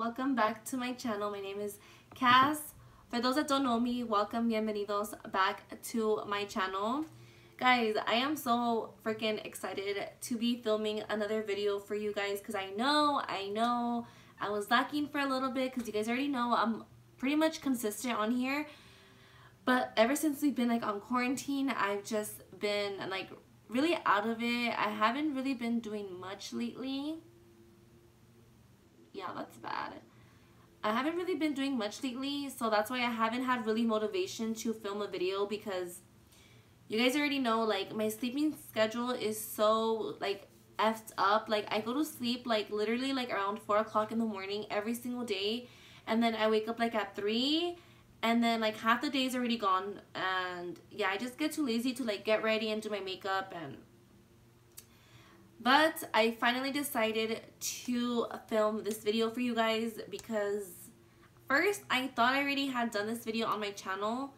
welcome back to my channel. My name is Cass. For those that don't know me, welcome, bienvenidos back to my channel. Guys, I am so freaking excited to be filming another video for you guys because I know I was lacking for a little bit because you guys already know I'm pretty much consistent on here. But ever since we've been on quarantine, I've just been really out of it. I haven't really been doing much lately. Yeah, that's bad. I haven't really been doing much lately, so that's why I haven't had really motivation to film a video because you guys already know my sleeping schedule is so effed up. I go to sleep literally around 4 o'clock in the morning every single day, and then I wake up at 3, and then half the day's already gone. And yeah, I just get too lazy to get ready and do my makeup. But I finally decided to film this video for you guys because first I thought I already had done this video on my channel,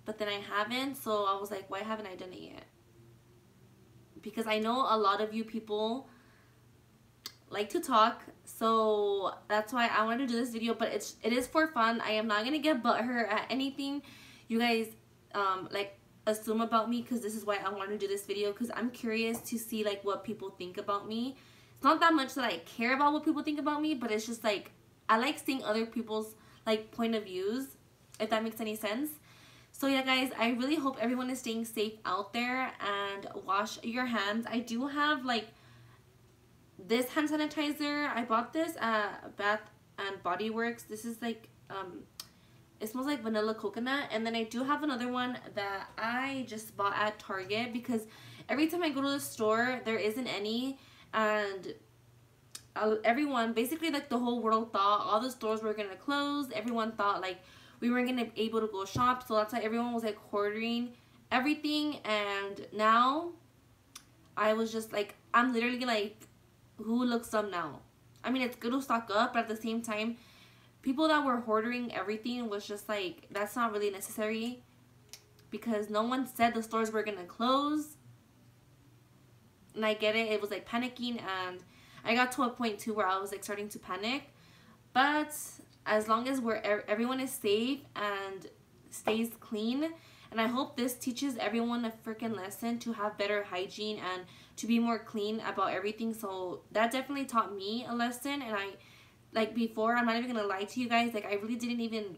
but then I haven't. So I was like, why haven't I done it yet? Because I know a lot of you people like to talk, so that's why I wanted to do this video. But it is for fun. I am not gonna get butthurt at anything you guys assume about me, because this is why I wanted to do this video, because I'm curious to see what people think about me. It's not that much that I care about what people think about me, but it's just I like seeing other people's point of views, if that makes any sense. So yeah, guys, I really hope everyone is staying safe out there and wash your hands. I do have this hand sanitizer. I bought this at Bath and Body Works. This is it smells like vanilla coconut. And then I do have another one that I just bought at Target because every time I go to the store, there isn't any. And everyone, basically the whole world thought all the stores were going to close. Everyone thought we weren't going to be able to go shop. So that's why everyone was hoarding everything. And now I was just I'm literally who looks up now? I mean, it's good to stock up, but at the same time, people that were hoarding everything was just that's not really necessary, because no one said the stores were gonna close. And I get it, it was panicking, and I got to a point too where I was starting to panic. But as long as everyone is safe and stays clean, and I hope this teaches everyone a freaking lesson to have better hygiene and to be more clean about everything. So that definitely taught me a lesson. And before, I'm not even gonna lie to you guys, I really didn't even,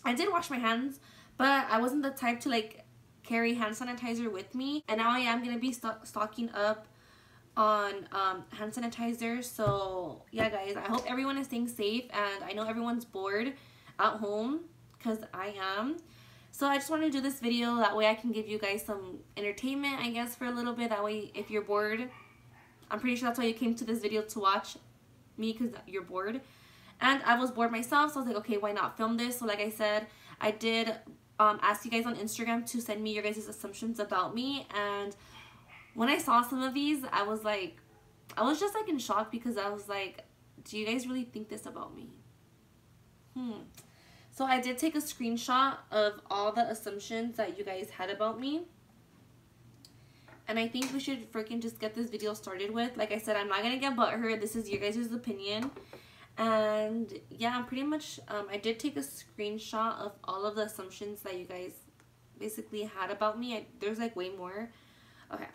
I did wash my hands, but I wasn't the type to carry hand sanitizer with me. And now I am gonna be stocking up on hand sanitizer. So yeah, guys, I hope everyone is staying safe, and I know everyone's bored at home, because I am. So I just want to do this video, that way I can give you guys some entertainment, I guess, for a little bit. That way, if you're bored, I'm pretty sure that's why you came to this video, to watch me, because you're bored. And I was bored myself, so I was like, okay, why not film this? So like I said, I did ask you guys on Instagram to send me your guys' assumptions about me. And when I saw some of these, I was just in shock, because I was like, do you guys really think this about me? So I did take a screenshot of all the assumptions that you guys had about me. And I think we should freaking just get this video started with. Like I said, I'm not going to get butthurt. This is your guys' opinion. And yeah, I'm pretty much, I did take a screenshot of all of the assumptions that you guys basically had about me. There's way more. Okay.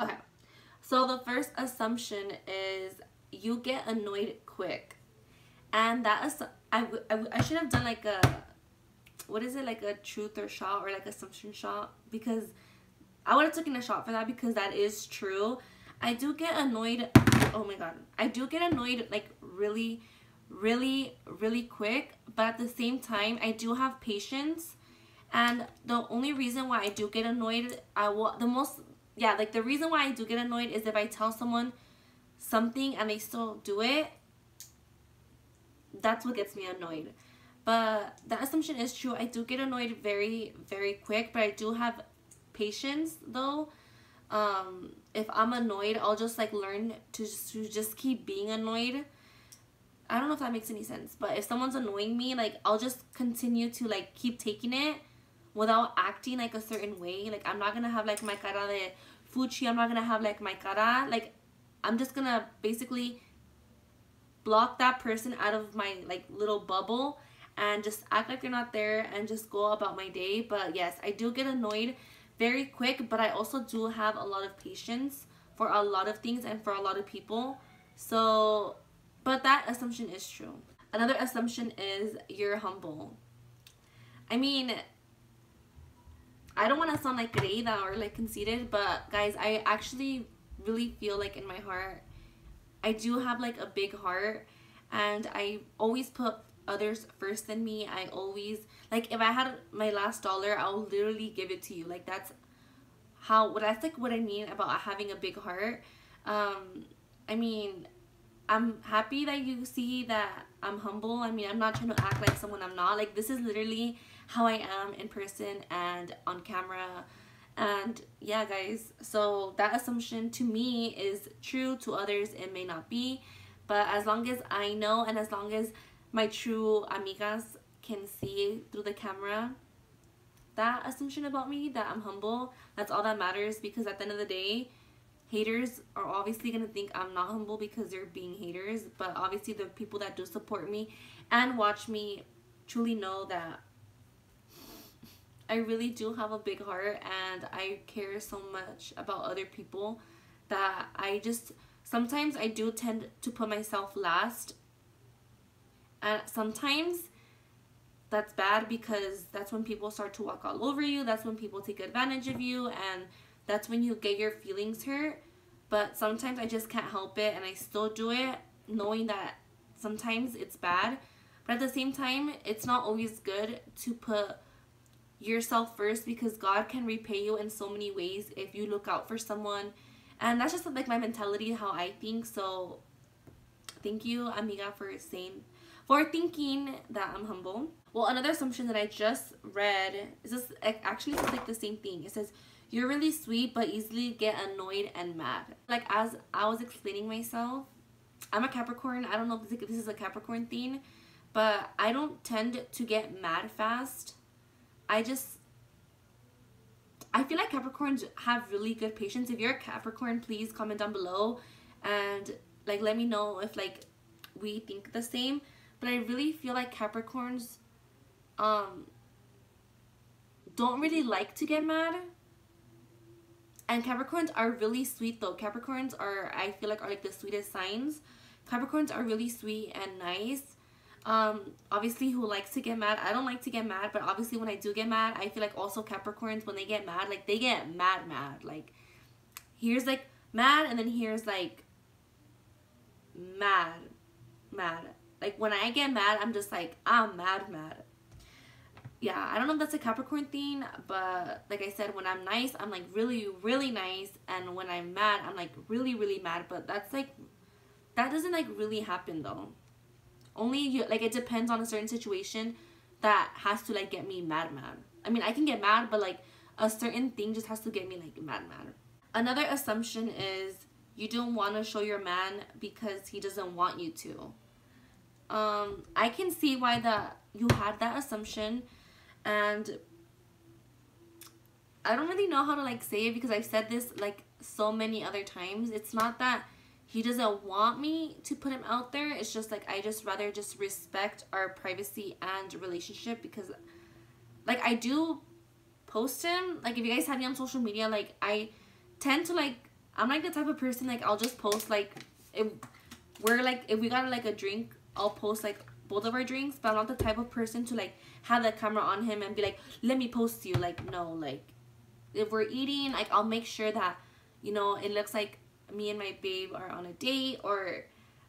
Okay. So the first assumption is you get annoyed quick. And that is, I should have done a, what is it, a truth or shot, or assumption shot, because I would have taken a shot for that, because that is true. I do get annoyed, oh my god, I do get annoyed really quick, but at the same time I do have patience. And the only reason why I do get annoyed, the reason why I do get annoyed is if I tell someone something and they still do it. That's what gets me annoyed. But that assumption is true. I do get annoyed very quick, but I do have patience though. If I'm annoyed, I'll just learn to just keep being annoyed. I don't know if that makes any sense, but if someone's annoying me, I'll just continue to keep taking it without acting a certain way. I'm not gonna have my cara de fuchi. I'm not gonna have my cara I'm just gonna basically block that person out of my like little bubble and just act like they're not there and just go about my day. But yes, I do get annoyed very quick, but I also do have a lot of patience for a lot of things and for a lot of people. So, but that assumption is true. Another assumption is you're humble. I mean, I don't want to sound like creída or like conceited, but guys, I actually really feel like in my heart I do have like a big heart, and I always put others first than me. I always, like, if I had my last dollar, I'll literally give it to you. Like, that's like what I mean about having a big heart. I mean, I'm happy that you see that I'm humble. I mean, I'm not trying to act like someone I'm not. Like, this is literally how I am in person and on camera. And yeah, guys, so that assumption to me is true. To others it may not be, but as long as I know and as long as my true amigas can see through the camera that assumption about me, that I'm humble, that's all that matters. Because at the end of the day, haters are obviously gonna think I'm not humble because they're being haters, but obviously the people that do support me and watch me truly know that I really do have a big heart, and I care so much about other people that I just, sometimes I do tend to put myself last, and sometimes that's bad because that's when people start to walk all over you, that's when people take advantage of you, and that's when you get your feelings hurt. But sometimes I just can't help it and I still do it, knowing that sometimes it's bad, but at the same time it's not always good to put yourself first, because God can repay you in so many ways if you look out for someone. And that's just like my mentality, how I think. So thank you, amiga, for thinking that I'm humble. Well, another assumption that I just read is this, actually it's like the same thing. It says you're really sweet but easily get annoyed and mad. Like, as I was explaining myself, I'm a Capricorn. I don't know if this is a Capricorn thing, but I don't tend to get mad fast. I feel like Capricorns have really good patience. If you're a Capricorn, please comment down below and like let me know if like we think the same. But I really feel like Capricorns don't really like to get mad. And Capricorns are really sweet though. Capricorns are, I feel like, are like the sweetest signs. Capricorns are really sweet and nice. Obviously, who likes to get mad? I don't like to get mad, but obviously when I do get mad, I feel like also Capricorns, when they get mad, like they get mad. Like, here's like mad, and then here's like mad. Like, when I get mad, I'm just like, I'm mad. Yeah, I don't know if that's a Capricorn thing, but like I said, when I'm nice, I'm like really, really nice, and when I'm mad, I'm like really, really mad. But that's like, that doesn't like really happen though. Only you, like, it depends on a certain situation that has to like get me mad. I mean, I can get mad, but like a certain thing just has to get me like mad. Another assumption is you don't want to show your man because he doesn't want you to. I can see why you had that assumption, and I don't really know how to like say it because I've said this like so many other times. It's not that he doesn't want me to put him out there. It's just like I just rather just respect our privacy and relationship, because like I do post him. Like, if you guys have me on social media, like I tend to like, I'm like the type of person, like I'll just post like if we got like a drink, I'll post like both of our drinks. But I'm not the type of person to like have the camera on him and be like, let me post you. Like, no, like if we're eating, like I'll make sure that, you know, it looks like me and my babe are on a date, or,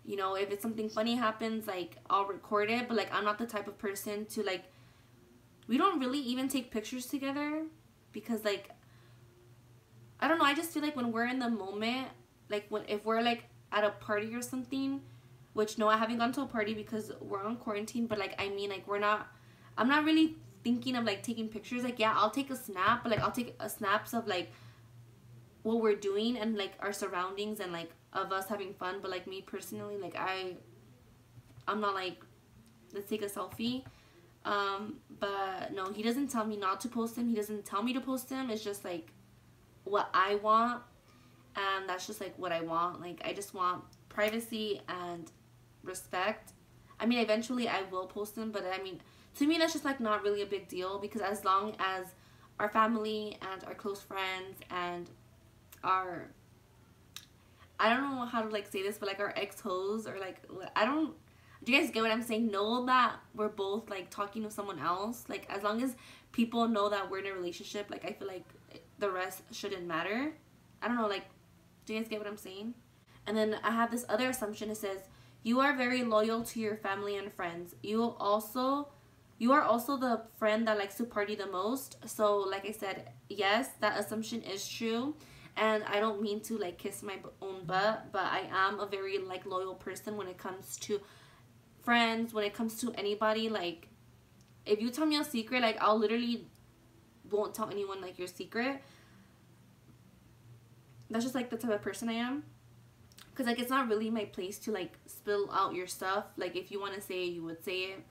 you know, if it's something funny happens, like I'll record it. But like, I'm not the type of person to like, we don't really even take pictures together, because like, I don't know, I just feel like when we're in the moment, like if we're like at a party or something, which no, I haven't gone to a party because we're on quarantine, but like, I mean, like I'm not really thinking of like taking pictures. Like, yeah, I'll take a snap, but like I'll take a snaps of like what we're doing and like our surroundings and like of us having fun. But like me personally, like I'm not like, let's take a selfie. But no, he doesn't tell me not to post him. He doesn't tell me to post him. It's just like what I want. and that's just like what I want. Like, I just want privacy and respect. I mean, eventually I will post them, but I mean, to me that's just like not really a big deal, because as long as our family and our close friends and our, I don't know how to like say this, but like our ex-hoes, or like, I don't, do you guys get what I'm saying? Know that we're both like talking to someone else. Like, as long as people know that we're in a relationship, like, I feel like the rest shouldn't matter. I don't know, like, do you guys get what I'm saying? And then I have this other assumption. It says, you are very loyal to your family and friends. You are also the friend that likes to party the most. So like I said, yes, that assumption is true. And I don't mean to like kiss my own butt, but I am a very like loyal person when it comes to friends, when it comes to anybody. Like, if you tell me a secret, like, I'll literally won't tell anyone like your secret. That's just like the type of person I am. Because like, it's not really my place to like spill out your stuff. Like, if you want to say it, you would say it.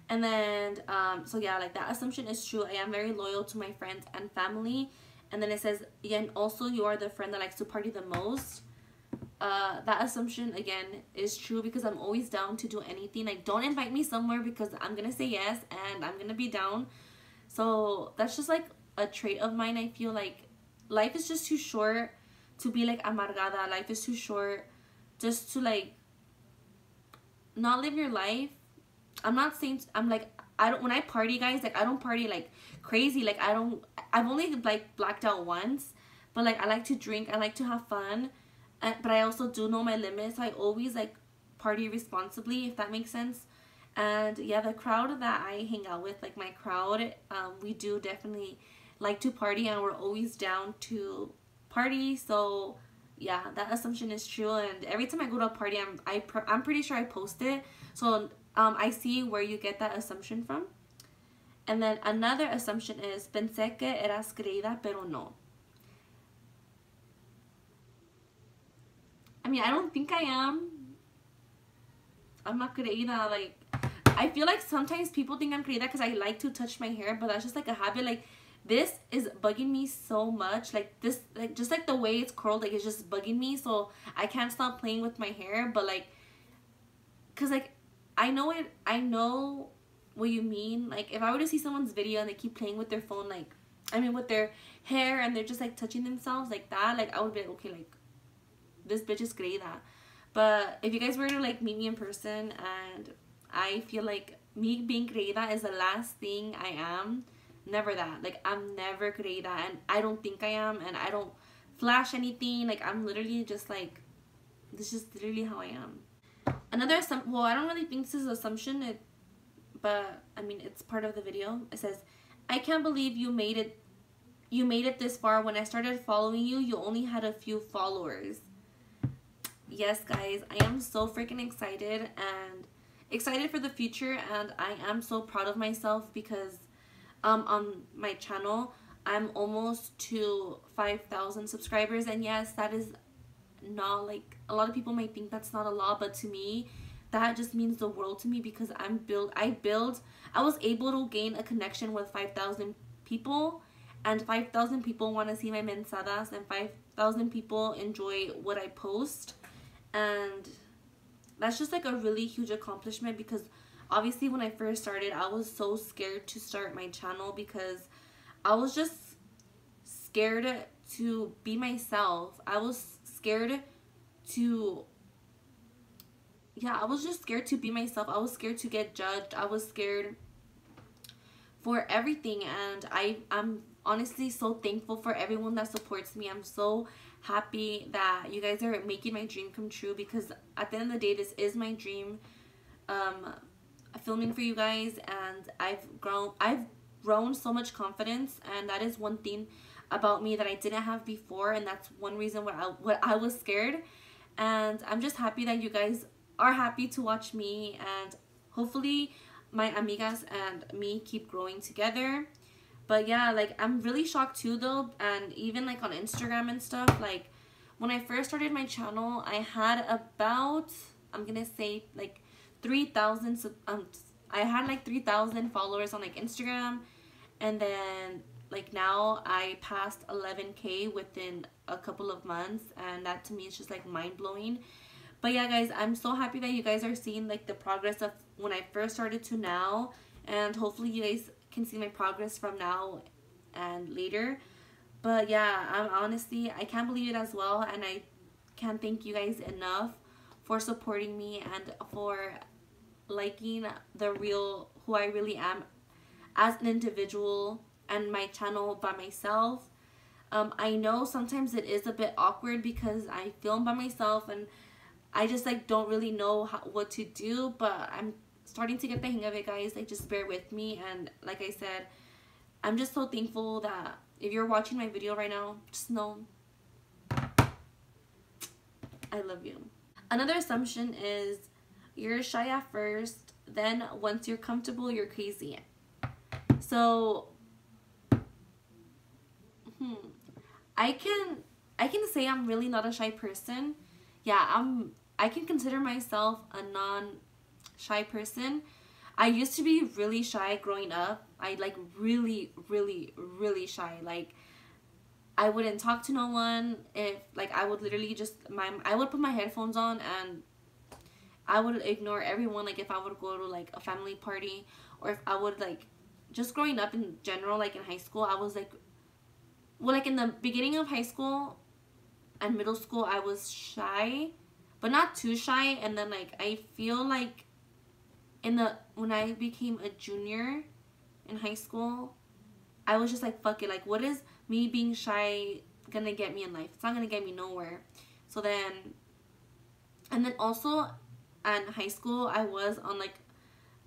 And then so yeah, like, that assumption is true. I am very loyal to my friends and family. And then it says, yeah, and also you are the friend that likes to party the most. That assumption again is true, because I'm always down to do anything. Like, don't invite me somewhere, because I'm gonna say yes and I'm gonna be down. So that's just like a trait of mine. I feel like life is just too short to be like amargada. Life is too short just to like not live your life. I'm not saying, I'm like, I don't, when I party, guys, like, I don't party like crazy. Like, I've only like blacked out once, but like, I like to drink, I like to have fun, but I also do know my limits. I always like party responsibly, if that makes sense. And yeah, the crowd that I hang out with, like my crowd, we do definitely like to party, and we're always down to party. So yeah, that assumption is true. And every time I go to a party, I'm pretty sure I post it. So I see where you get that assumption from. And then another assumption is, pensé que eras creída, pero no. I mean, I don't think I am. I'm not creída. Like, I feel like sometimes people think I'm creída because I like to touch my hair, but that's just like a habit. Like, this is bugging me so much. Like, this, like, just like the way it's curled, like, it's just bugging me. So I can't stop playing with my hair. But like, cause like, I know what you mean. Like, if I were to see someone's video and they keep playing with their phone, like, I mean, with their hair, and they're just like touching themselves like that, like, I would be like, okay, like, this bitch is creída. But if you guys were to like meet me in person, and I feel like me being creída is the last thing I am. Never that. Like, I'm never creída, and I don't think I am, and I don't flash anything. Like, I'm literally just like, this is literally how I am. Another assumption, well, I don't really think this is an assumption, but I mean, it's part of the video. It says, I can't believe you made it this far. When I started following you, you only had a few followers. Yes, guys, I am so freaking excited, and excited for the future, and I am so proud of myself, because on my channel, I'm almost to 5,000 subscribers. And yes, that is not like, a lot of people might think that's not a lot, but to me, that just means the world to me, because I was able to gain a connection with 5,000 people, and 5,000 people want to see my mensadas, and 5,000 people enjoy what I post. And that's just like a really huge accomplishment, because obviously when I first started, I was so scared to start my channel, because I was just scared to be myself. I was scared to, yeah, I was just scared to be myself. I was scared to get judged. I was scared for everything, and I'm honestly so thankful for everyone that supports me. I'm so happy that you guys are making my dream come true, because at the end of the day, this is my dream, filming for you guys. And I've grown so much confidence, and that is one thing about me that I didn't have before, and that's one reason what I was scared. And I'm just happy that you guys are happy to watch me, and hopefully my amigas and me keep growing together. But yeah, like, I'm really shocked too though, and even like on Instagram and stuff, like, when I first started my channel, I had about, I'm gonna say like 3,000 I had like 3,000 followers on like Instagram, and then like now I passed 11K within a couple of months, and that to me is just like mind-blowing. But yeah guys, I'm so happy that you guys are seeing like the progress of when I first started to now, and hopefully you guys can see my progress from now and later. But yeah, I'm honestly, I can't believe it as well, and I can't thank you guys enough for supporting me and for liking the real who I really am as an individual and my channel by myself. I know sometimes it is a bit awkward because I film by myself and I just like don't really know what to do, but I'm starting to get the hang of it, guys. Like, just bear with me. And like I said, I'm just so thankful that if you're watching my video right now, just know I love you. Another assumption is you're shy at first, then once you're comfortable, you're crazy. So I can say I'm really not a shy person. Yeah, I can consider myself a non-shy person. I used to be really shy growing up. I like really shy. Like, I wouldn't talk to no one. If like I would literally just I would put my headphones on and I would ignore everyone. Like, if I would go to like a family party, or if I would like just growing up in general, like in high school, I was like, well, like in the beginning of high school and middle school, I was shy, but not too shy. And then like I feel like when I became a junior in high school, I was just like, fuck it, like what is me being shy gonna get me in life? It's not gonna get me nowhere. So then, and then also in high school, I was on like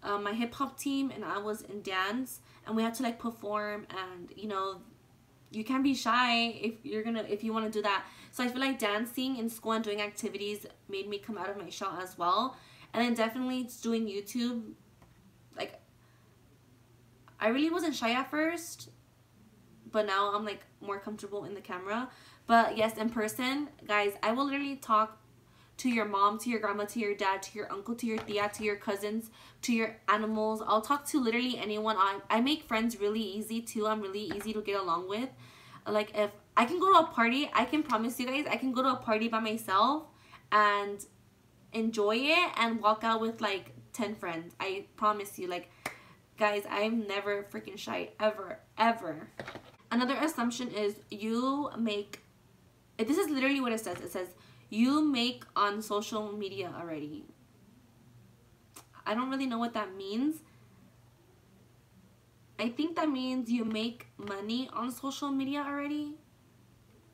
my hip-hop team, and I was in dance, and we had to like perform, and you know, you can't be shy if you want to do that. So I feel like dancing in school and doing activities made me come out of my shell as well. And then definitely doing YouTube, like I really wasn't shy at first, but now I'm like more comfortable in the camera. But yes, in person, guys, I will literally talk to your mom, to your grandma, to your dad, to your uncle, to your tia, to your cousins, to your animals. I'll talk to literally anyone. I make friends really easy too. I'm really easy to get along with. Like, if I can go to a party, I can promise you guys, I can go to a party by myself and enjoy it and walk out with like 10 friends. I promise you. Like, guys, I'm never freaking shy, ever. Another assumption is you make, this is literally what it says. It says you make on social media already. I don't really know what that means. I think that means you make money on social media already.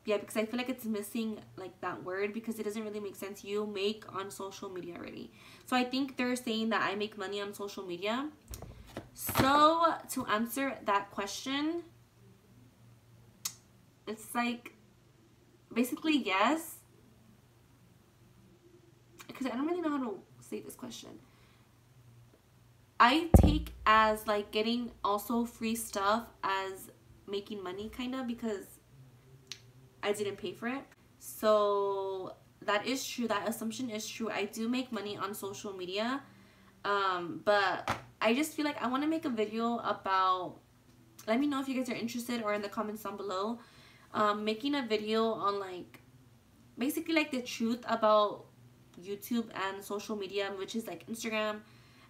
Yeah, because I feel like it's missing like that word, because it doesn't really make sense. You make on social media already. So I think they're saying that I make money on social media. So to answer that question, it's like basically yes, because I don't really know how to say this question. I take as like getting also free stuff as making money, kind of, because I didn't pay for it. So that is true. That assumption is true. I do make money on social media. But I just feel like I want to make a video about, let me know if you guys are interested, or in the comments down below, making a video on like basically like the truth about YouTube and social media, which is like Instagram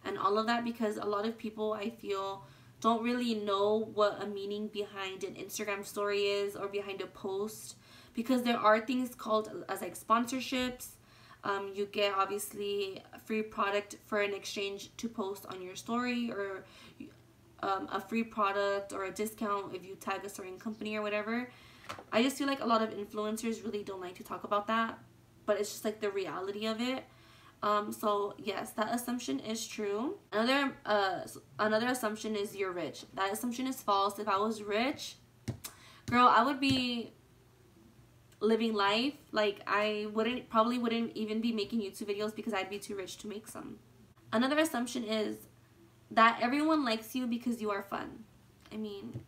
and all of that, because a lot of people, I feel, don't really know what a meaning behind an Instagram story is, or behind a post, because there are things called as like sponsorships. You get obviously a free product for an exchange to post on your story, or a free product or a discount if you tag a certain company or whatever. I just feel like a lot of influencers really don't like to talk about that, but it's just like the reality of it. So yes, that assumption is true. Another assumption is you're rich. That assumption is false. If I was rich, girl, I would be living life. Like, I probably wouldn't even be making YouTube videos, because I'd be too rich to make some. Another assumption is that everyone likes you because you are fun. I mean,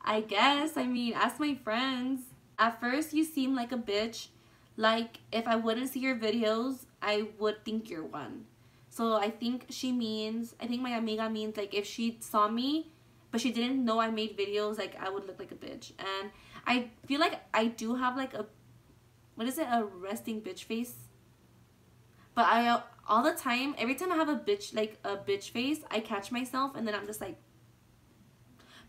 I guess. I mean, ask my friends. At first, you seem like a bitch. Like, if I wouldn't see your videos, I would think you're one. So I think my amiga means like if she saw me but she didn't know I made videos, like, I would look like a bitch. And I feel like I do have like a, what is it, a resting bitch face. But I, all the time, every time I have a bitch face, I catch myself and then I'm just like,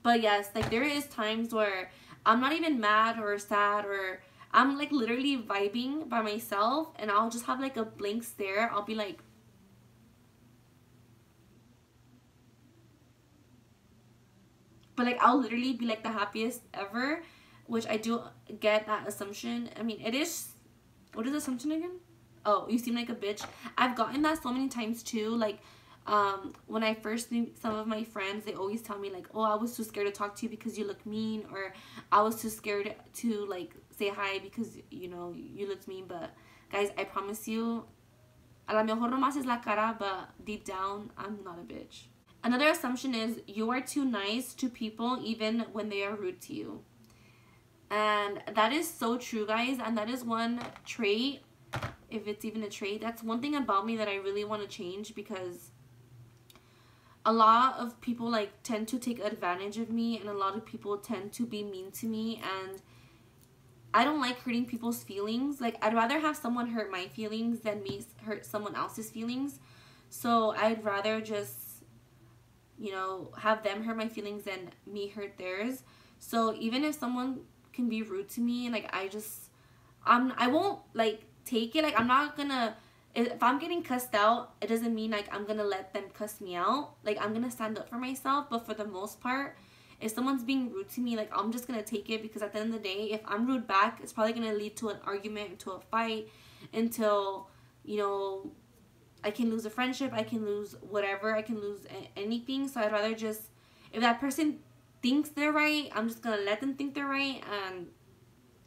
but yes, like, there is times where I'm not even mad or sad, or I'm like literally vibing by myself and I'll just have like a blank stare. I'll be like, but like, I'll literally be like the happiest ever, which I do get that assumption. I mean, it is, what is assumption again? Oh, you seem like a bitch. I've gotten that so many times too. Like, when I first meet some of my friends, they always tell me like, oh, I was too scared to talk to you because you look mean, or I was too scared to like say hi because, you know, you looked mean. But guys, I promise you, a lo mejor nomás es la cara, but deep down, I'm not a bitch. Another assumption is you are too nice to people even when they are rude to you. And that is so true, guys. And that is one trait, if it's even a trait, that's one thing about me that I really want to change, because a lot of people like tend to take advantage of me, and a lot of people tend to be mean to me, and I don't like hurting people's feelings. Like, I'd rather have someone hurt my feelings than me hurt someone else's feelings. So I'd rather just, you know, have them hurt my feelings than me hurt theirs. So even if someone can be rude to me, like, I won't like take it. Like, I'm not gonna, if I'm getting cussed out, it doesn't mean like I'm gonna let them cuss me out. Like, I'm gonna stand up for myself. But for the most part, if someone's being rude to me, like, I'm just gonna take it, because at the end of the day, if I'm rude back, it's probably gonna lead to an argument, to a fight, until, you know, I can lose a friendship, I can lose whatever, I can lose anything. So I'd rather just, if that person thinks they're right, I'm just gonna let them think they're right and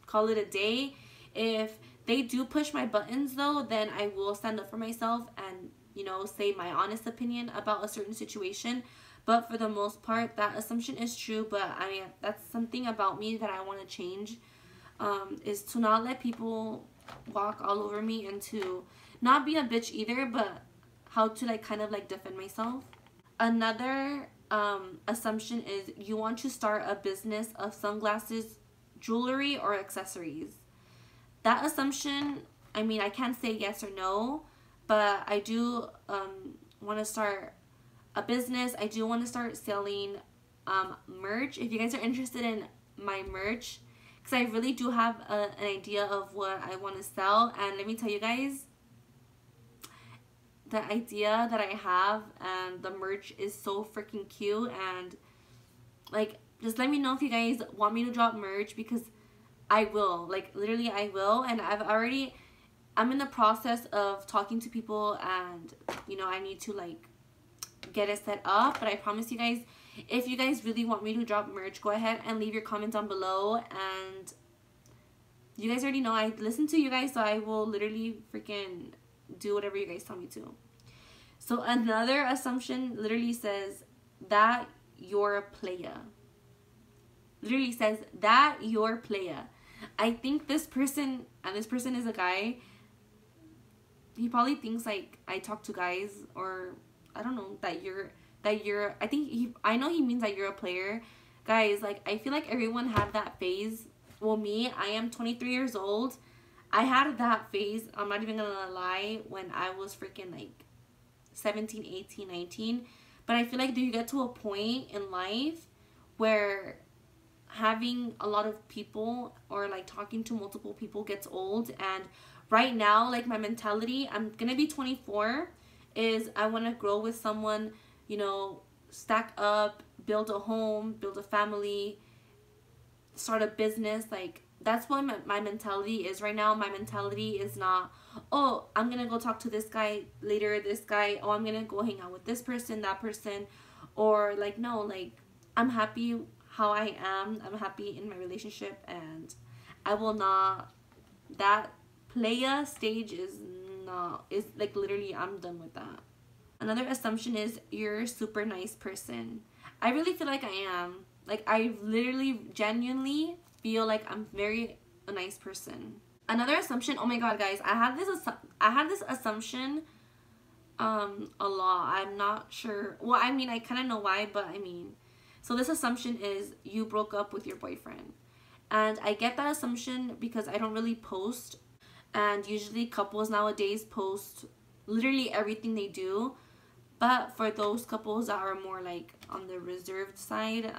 call it a day. If they do push my buttons though, then I will stand up for myself and, you know, say my honest opinion about a certain situation. But for the most part, that assumption is true. But I mean, that's something about me that I want to change, is to not let people walk all over me, and to not be a bitch either, but how to like kind of like defend myself. Another assumption is you want to start a business of sunglasses, jewelry, or accessories. That assumption, I mean, I can't say yes or no, but I do want to start a business. I do want to start selling merch. If you guys are interested in my merch, because I really do have an idea of what I want to sell. And let me tell you guys, the idea that I have and the merch is so freaking cute. And like, just let me know if you guys want me to drop merch, because I will, like, literally I will. And I'm in the process of talking to people, and, you know, I need to like get it set up. But I promise you guys, if you guys really want me to drop merch, go ahead and leave your comment down below. And you guys already know I listen to you guys, so I will literally freaking do whatever you guys tell me to. So another assumption literally says that you're a playa. Literally says that you're playa. I think this person, and this person is a guy, he probably thinks like I talk to guys, or I don't know, that you're I know he means that you're a player. Guys, like, I feel like everyone had that phase. Well, me, I am 23 years old. I had that phase, I'm not even gonna lie, when I was freaking like 17, 18, 19. But I feel like you get to a point in life where having a lot of people, or like talking to multiple people, gets old. And right now, like, my mentality, I'm gonna be 24, is I want to grow with someone, you know, stack up, build a home, build a family, start a business. Like, that's what my mentality is right now. My mentality is not, oh, I'm gonna go talk to this guy later, this guy, oh, I'm gonna go hang out with this person, that person. Or like, no, like, I'm happy how I am. I'm happy in my relationship, and I will not, that playa stage is like, literally, I'm done with that. Another assumption is you're a super nice person. I really feel like I am. Like, I literally genuinely feel like I'm very a nice person. Another assumption, oh my god, guys, I had this assumption a lot. I'm not sure, well, I mean, I kind of know why, but I mean, So this assumption is you broke up with your boyfriend. And I get that assumption because I don't really post. And usually couples nowadays post literally everything they do. But for those couples that are more like on the reserved side,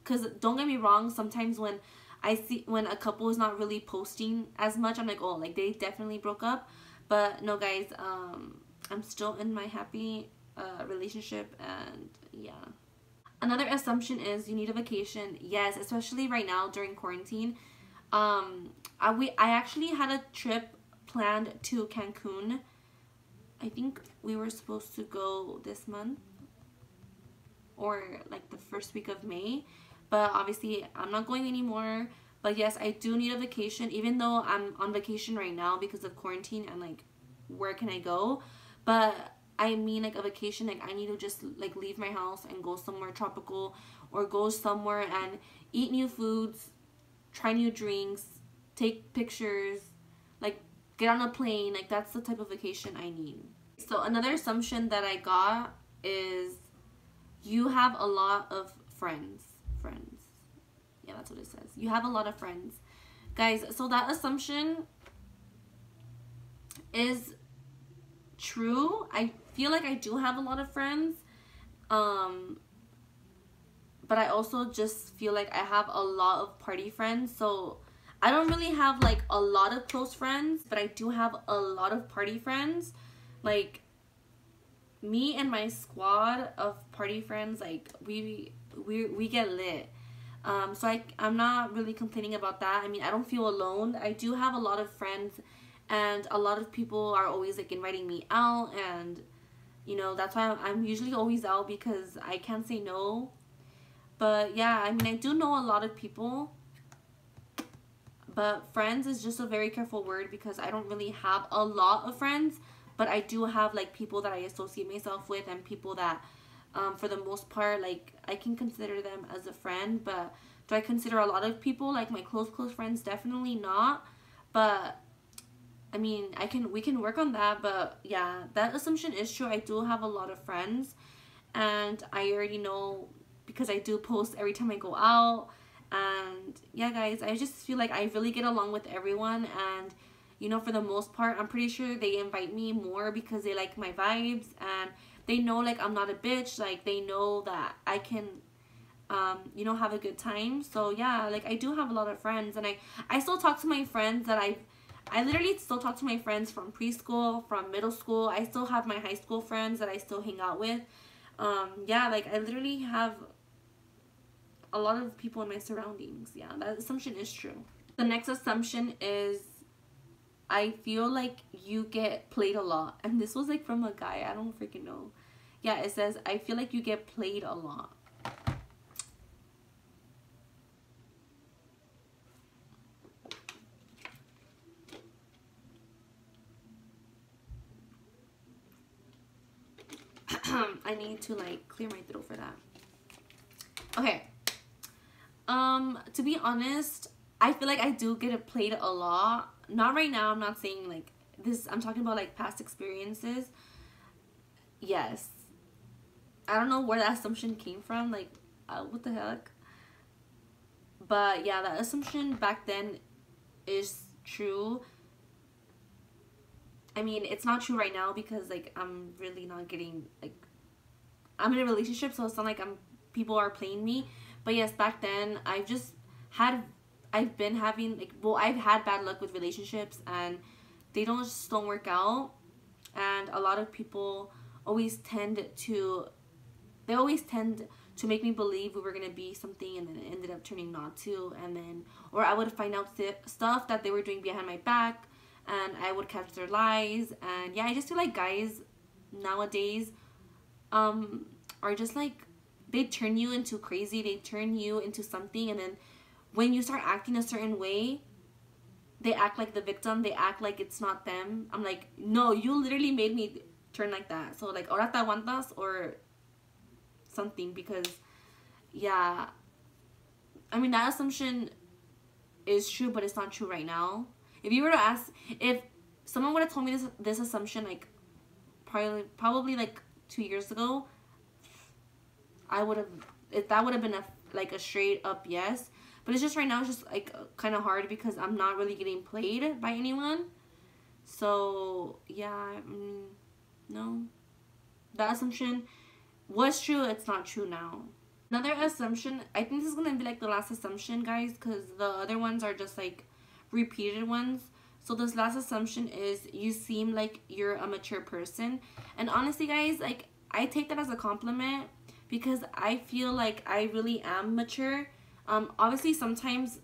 because don't get me wrong, sometimes when I see when a couple is not really posting as much, I'm like, oh, like they definitely broke up. But no, guys, I'm still in my happy relationship, and yeah. Another assumption is you need a vacation. Yes, especially right now during quarantine. I actually had a trip planned to Cancun. I think we were supposed to go this month or like the first week of May, but obviously I'm not going anymore. But yes, I do need a vacation, even though I'm on vacation right now because of quarantine and like where can I go. But I mean like a vacation, like I need to just like leave my house and go somewhere tropical or go somewhere and eat new foods, try new drinks, take pictures, like get on a plane. Like that's the type of vacation I need. So another assumption that I got is you have a lot of friends. Yeah, that's what it says. You have a lot of friends. Guys, so that assumption is true. I feel like I do have a lot of friends. But I also just feel like I have a lot of party friends. So I don't really have like a lot of close friends, but I do have a lot of party friends. Like me and my squad of party friends, like we get lit. So I'm not really complaining about that. I mean, I don't feel alone. I do have a lot of friends, and a lot of people are always like inviting me out, and you know, that's why I'm usually always out because I can't say no. But yeah, I mean, I do know a lot of people, but friends is just a very careful word because I don't really have a lot of friends, but I do have like people that I associate myself with and people that for the most part, like I can consider them as a friend. But do I consider a lot of people like my close friends? Definitely not. But I mean, we can work on that. But yeah, that assumption is true. I do have a lot of friends, and I already know because I do post every time I go out. And yeah, guys, I just feel like I really get along with everyone, and you know, for the most part, I'm pretty sure they invite me more because they like my vibes and they know like I'm not a bitch. Like they know that I can you know, have a good time. So yeah, like I do have a lot of friends, and I still talk to my friends that I literally still talk to my friends from preschool, from middle school. I still have my high school friends that I still hang out with. Yeah, like I literally have a lot of people in my surroundings. Yeah, that assumption is true. The next assumption is I feel like you get played a lot. And this was like from a guy. I don't freaking know. Yeah, it says, I feel like you get played a lot. I need to like clear my throat for that. Okay. To be honest, I feel like I do get it played a lot. Not right now. I'm not saying like this. I'm talking about like past experiences. Yes. I don't know where that assumption came from. Like, what the heck? But yeah, that assumption back then is true. I mean, it's not true right now because like I'm really not getting like I'm in a relationship, so it's not like people are playing me. But yes, back then I've been having like, well, I've had bad luck with relationships and they just don't work out. And a lot of people always tend to make me believe we were gonna be something, and then it ended up turning not to. And then, or I would find out stuff that they were doing behind my back, and I would catch their lies. And yeah, I just feel like guys nowadays are just like, they turn you into crazy, they turn you into something, and then when you start acting a certain way, they act like the victim, they act like it's not them. I'm like, no, you literally made me turn like that. So like, ahora te aguantas or something. Because yeah, I mean, that assumption is true, but it's not true right now. If you were to ask, if someone would have told me this assumption like probably like 2 years ago, that would have been a straight up yes. But it's just right now it's just like kind of hard because I'm not really getting played by anyone. So yeah, no, that assumption was true. It's not true now. Another assumption, I think this is gonna be like the last assumption, guys, because the other ones are just like repeated ones. So this last assumption is you seem like you're a mature person. And honestly, guys, like I take that as a compliment because I feel like I really am mature. Obviously sometimes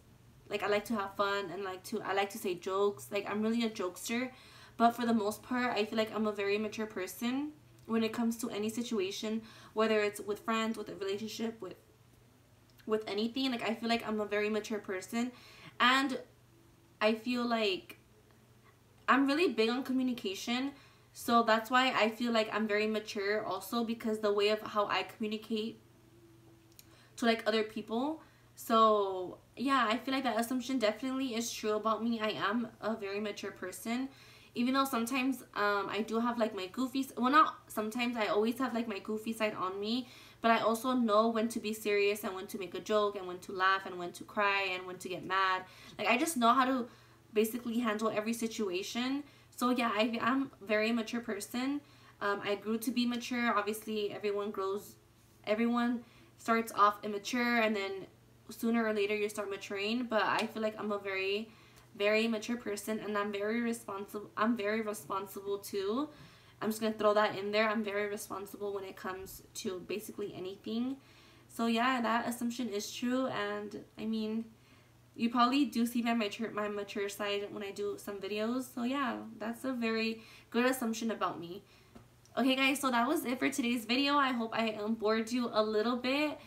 like I like to have fun and I like to say jokes. Like I'm really a jokester, but for the most part, I feel like I'm a very mature person when it comes to any situation, whether it's with friends, with a relationship, with anything. Like I feel like I'm a very mature person, and I feel like I'm really big on communication. So that's why I feel like I'm very mature also, because the way of how I communicate to like other people. So yeah, I feel like that assumption definitely is true about me. I am a very mature person, even though sometimes I do have like my goofy, well, not sometimes, I always have like my goofy side on me, but I also know when to be serious and when to make a joke and when to laugh and when to cry and when to get mad. Like I just know how to basically handle every situation. So yeah, I'm a very mature person. I grew to be mature. Obviously everyone starts off immature and then sooner or later you start maturing, but I feel like I'm a very mature person, and I'm very responsible too. I'm just gonna throw that in there. I'm very responsible when it comes to basically anything. So yeah, that assumption is true. And I mean, you probably do see my mature side when I do some videos. So yeah, that's a very good assumption about me. Okay guys, so that was it for today's video. I hope I bored you a little bit.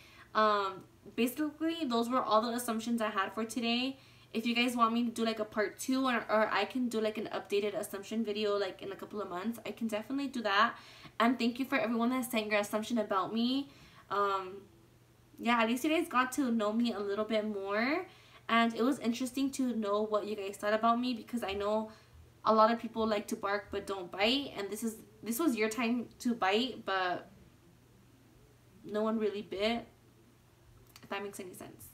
Basically those were all the assumptions I had for today. If you guys want me to do like a part 2, or I can do like an updated assumption video like in a couple of months, I can definitely do that. And thank you for everyone that sent your assumption about me. Yeah, at least you guys got to know me a little bit more, and it was interesting to know what you guys thought about me, because I know a lot of people like to bark but don't bite, and this was your time to bite, but no one really bit, if that makes any sense.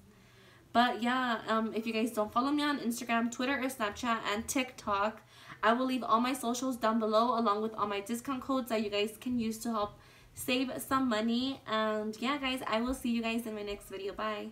But yeah, if you guys don't follow me on Instagram, Twitter, or Snapchat, and TikTok, I will leave all my socials down below, along with all my discount codes that you guys can use to help save some money. And yeah guys, I will see you guys in my next video. Bye.